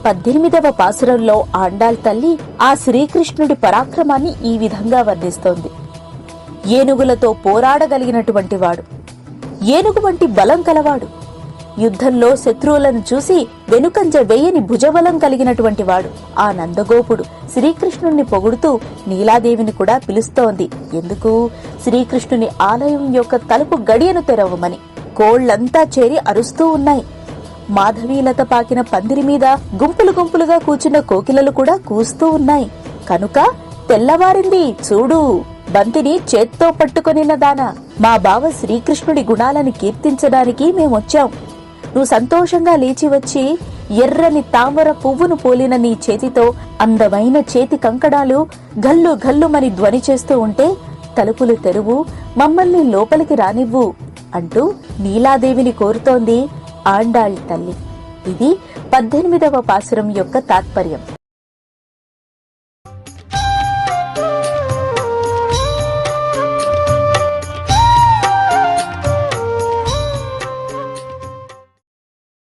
18వ పాసురంలో ఆండాళ్ తల్లి ఆ శ్రీకృష్ణుడి పరాక్రమాన్ని ఈ విధంగా వర్ణిస్తోంది. ఏనుగులతో పోరాడగలిగినటువంటి వాడు, ఏనుగు వంటి బలం కలవాడు, యుద్ధంలో శత్రువులను చూసి వెనుకంజ వేయని భుజబలం కలిగినటువంటి వాడు. ఆ నందగోపుడు శ్రీకృష్ణుణ్ణి పొగుడుతూ నీలాదేవిని కూడా పిలుస్తోంది. ఎందుకు? శ్రీకృష్ణుని ఆలయం యొక్క తలుపు గడియను తెరవమని. కోళ్లంతా చేరి అరుస్తూ ఉన్నాయి. మాధవీలత పాకిన పందిరి మీద గుంపులు గుంపులుగా కూర్చున్న కోకిలలు కూడా కూస్తూ ఉన్నాయి. కనుక తెల్లవారింది చూడు, బంతిని చేత్తో పట్టుకొనిన దానా, మా బావ శ్రీకృష్ణుడి గుణాలను కీర్తించడానికి మేమొచ్చాం. నువ్వు సంతోషంగా లేచి వచ్చి ఎర్రని తామర పువ్వును పోలిన నీ చేతితో అందమైన చేతి కంకణాలు గల్లు గల్లుమని ధ్వని చేస్తూ ఉంటే తలుపులు తెరువు, మమ్మల్ని లోపలికి రానివ్వు అంటూ నీలాదేవిని కోరుతోంది ఆండాళ్ తల్లి. ఇది 18వ పాసురం యొక్క తాత్పర్యం.